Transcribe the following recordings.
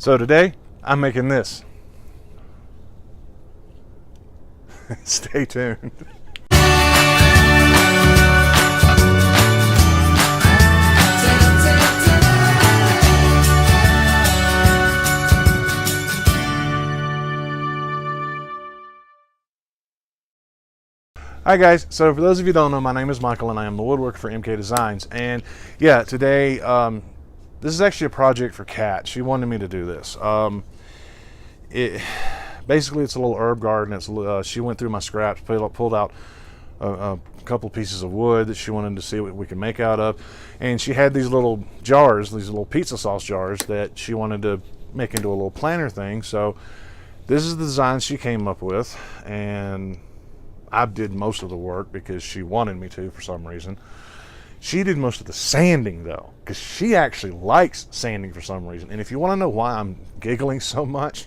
So today, I'm making this. Stay tuned. Hi guys, so for those of you who don't know, my name is Michael and I am the woodworker for MK Designs. And yeah, today, this is actually a project for Kat. She wanted me to do this. Basically it's a little herb garden. She went through my scraps, pulled out a couple pieces of wood that she wanted to see what we could make out of. And she had these little jars, these little pizza sauce jars that she wanted to make into a little planter thing. So this is the design she came up with, and I did most of the work because she wanted me to for some reason. She did most of the sanding though, because she actually likes sanding for some reason. And if you want to know why I'm giggling so much,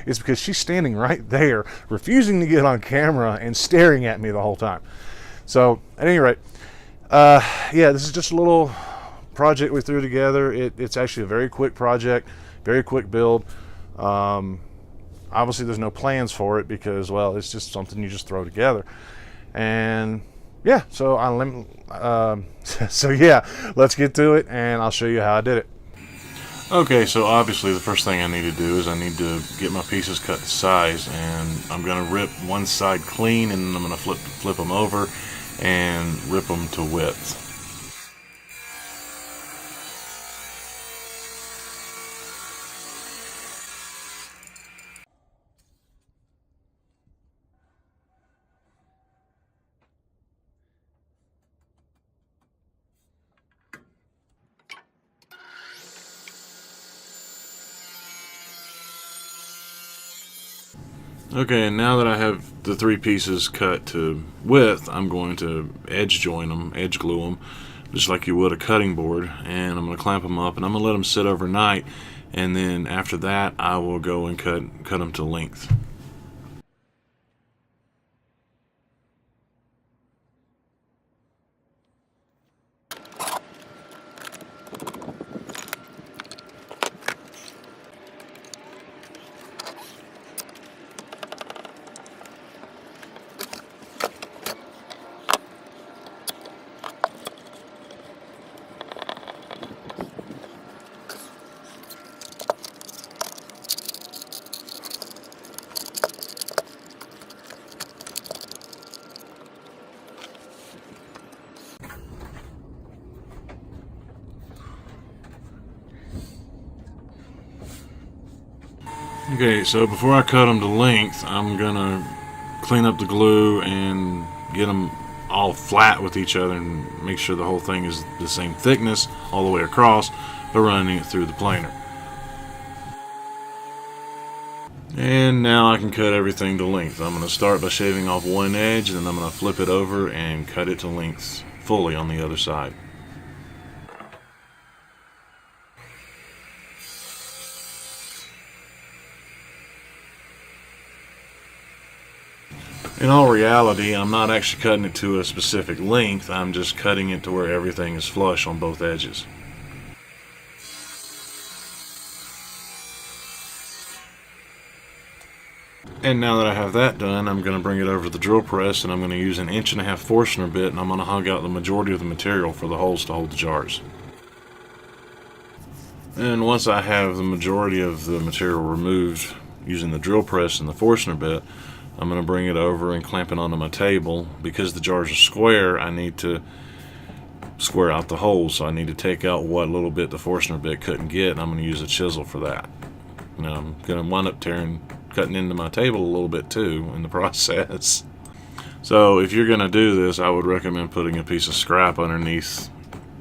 it's because she's standing right there, refusing to get on camera and staring at me the whole time. So at any rate, yeah, this is just a little project we threw together. It's actually a very quick project, very quick build. Obviously there's no plans for it because, well, it's just something you just throw together. And yeah, so so yeah, let's get to it and I'll show you how I did it. Okay, so obviously the first thing I need to do is I need to get my pieces cut to size, and I'm going to rip one side clean, and then I'm going to flip them over and rip them to width. Okay, and now that I have the three pieces cut to width, I'm going to edge join them, edge glue them, just like you would a cutting board, and I'm going to clamp them up, and I'm going to let them sit overnight, and then after that I will go and cut them to length. Okay, so before I cut them to length, I'm gonna clean up the glue and get them all flat with each other and make sure the whole thing is the same thickness all the way across by running it through the planer. And now I can cut everything to length. I'm gonna start by shaving off one edge, and then I'm gonna flip it over and cut it to length fully on the other side. In all reality, I'm not actually cutting it to a specific length, I'm just cutting it to where everything is flush on both edges. And now that I have that done, I'm going to bring it over to the drill press, and I'm going to use an 1.5" Forstner bit, and I'm going to hog out the majority of the material for the holes to hold the jars. And once I have the majority of the material removed using the drill press and the Forstner bit, I'm going to bring it over and clamp it onto my table. Because the jars are square, I need to square out the holes, so I need to take out what little bit the Forstner bit couldn't get, and I'm going to use a chisel for that. Now I'm going to wind up cutting into my table a little bit too in the process. So if you're going to do this, I would recommend putting a piece of scrap underneath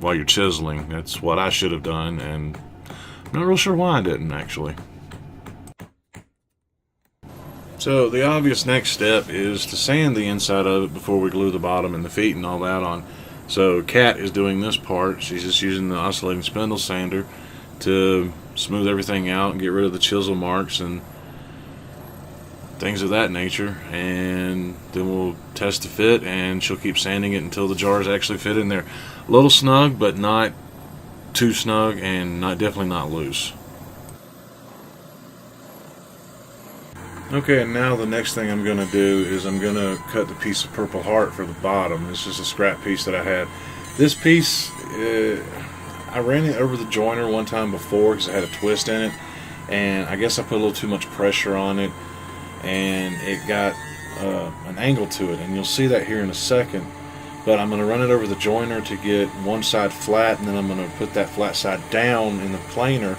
while you're chiseling. That's what I should have done, and I'm not real sure why I didn't actually. So the obvious next step is to sand the inside of it before we glue the bottom and the feet and all that on. So Kat is doing this part. She's just using the oscillating spindle sander to smooth everything out and get rid of the chisel marks and things of that nature, and then we'll test the fit, and she'll keep sanding it until the jars actually fit in there. A little snug, but not too snug, and definitely not loose. Okay, and now the next thing I'm going to do is I'm going to cut the piece of Purple Heart for the bottom. This is a scrap piece that I had. This piece, I ran it over the joiner one time before because it had a twist in it, and I guess I put a little too much pressure on it, and it got an angle to it, and you'll see that here in a second. But I'm going to run it over the joiner to get one side flat, and then I'm going to put that flat side down in the planer,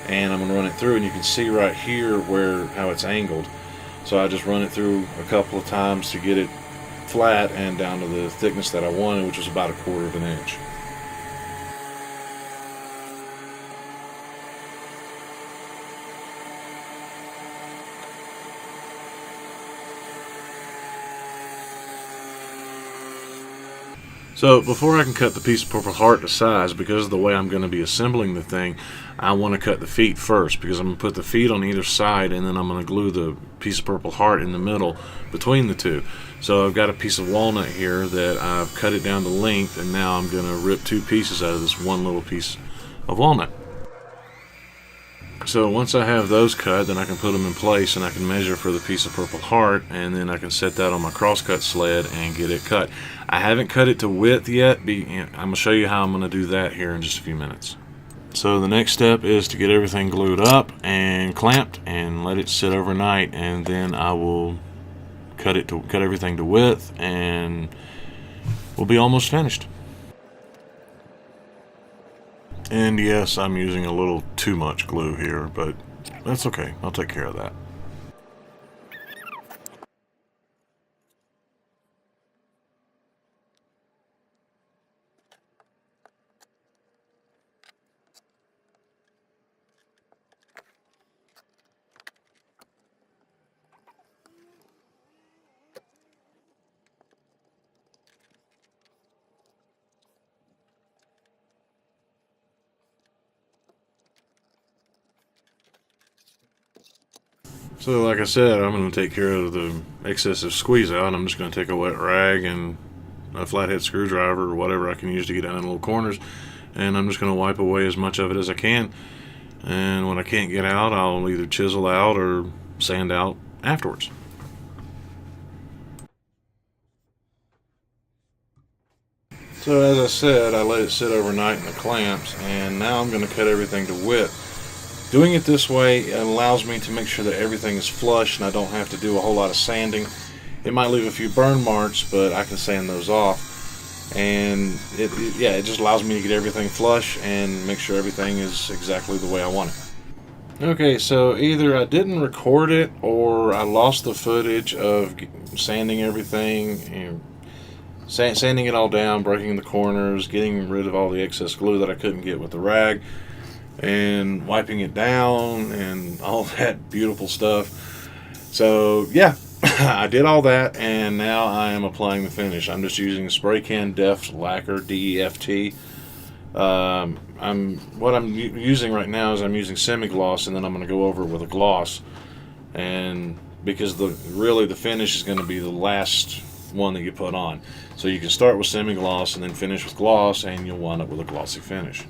and I'm going to run it through, and you can see right here how it's angled. So I just run it through a couple of times to get it flat and down to the thickness that I wanted, which was about 1/4 of an inch. So before I can cut the piece of Purple Heart to size, because of the way I'm going to be assembling the thing, I want to cut the feet first, because I'm going to put the feet on either side, and then I'm going to glue the piece of Purple Heart in the middle between the two. So I've got a piece of walnut here that I've cut it down to length, and now I'm going to rip 2 pieces out of this one little piece of walnut. So once I have those cut, then I can put them in place, and I can measure for the piece of Purple Heart, and then I can set that on my crosscut sled and get it cut. I haven't cut it to width yet. I'm going to show you how I'm going to do that here in just a few minutes. So the next step is to get everything glued up and clamped and let it sit overnight, and then I will cut everything to width, and we'll be almost finished. And yes, I'm using a little too much glue here, but that's okay. I'll take care of that. So like I said, I'm going to take care of the excessive squeeze out. I'm just going to take a wet rag and a flathead screwdriver or whatever I can use to get down in little corners, and I'm just going to wipe away as much of it as I can. And when I can't get out, I'll either chisel out or sand out afterwards. So as I said, I let it sit overnight in the clamps, and now I'm going to cut everything to width. Doing it this way allows me to make sure that everything is flush and I don't have to do a whole lot of sanding. It might leave a few burn marks, but I can sand those off. And it just allows me to get everything flush and make sure everything is exactly the way I want it. Okay, so either I didn't record it or I lost the footage of sanding everything and sanding it all down, breaking the corners, getting rid of all the excess glue that I couldn't get with the rag, and wiping it down and all that beautiful stuff. So yeah, I did all that, and now I am applying the finish. I'm just using Spray Can Deft Lacquer, DEFT. What I'm using right now is I'm using semi-gloss, and then I'm going to go over it with a gloss, and because really the finish is going to be the last one that you put on. So you can start with semi-gloss and then finish with gloss, and you'll wind up with a glossy finish.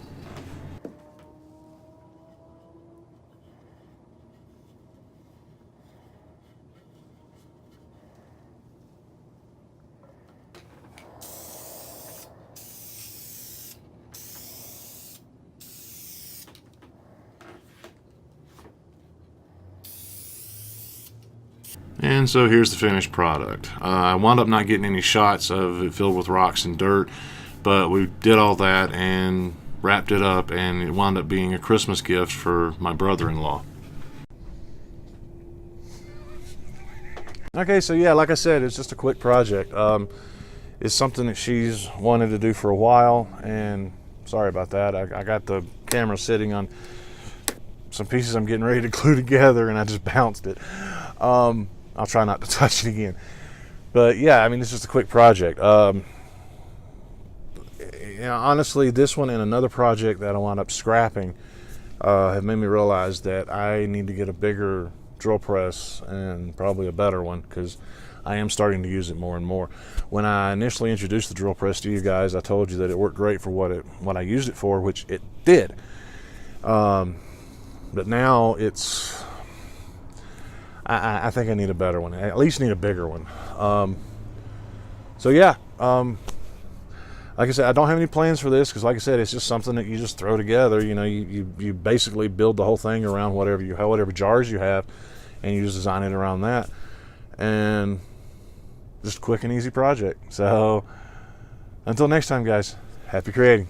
And so here's the finished product. I wound up not getting any shots of it filled with rocks and dirt, but we did all that and wrapped it up, and it wound up being a Christmas gift for my brother-in-law. Okay, so yeah, like I said, it's just a quick project. It's something that she's wanted to do for a while, and sorry about that. I got the camera sitting on some pieces I'm getting ready to glue together, and I just bounced it. I'll try not to touch it again. But yeah, I mean, it's just a quick project. Honestly, this one and another project that I wound up scrapping have made me realize that I need to get a bigger drill press and probably a better one, because I am starting to use it more and more. When I initially introduced the drill press to you guys, I told you that it worked great for what I used it for, which it did. But now I think I need a better one. I at least need a bigger one. So yeah, like I said, I don't have any plans for this because, like I said, it's just something that you just throw together. You know, you basically build the whole thing around whatever jars you have, and you just design it around that, and just a quick and easy project. So until next time, guys, happy creating.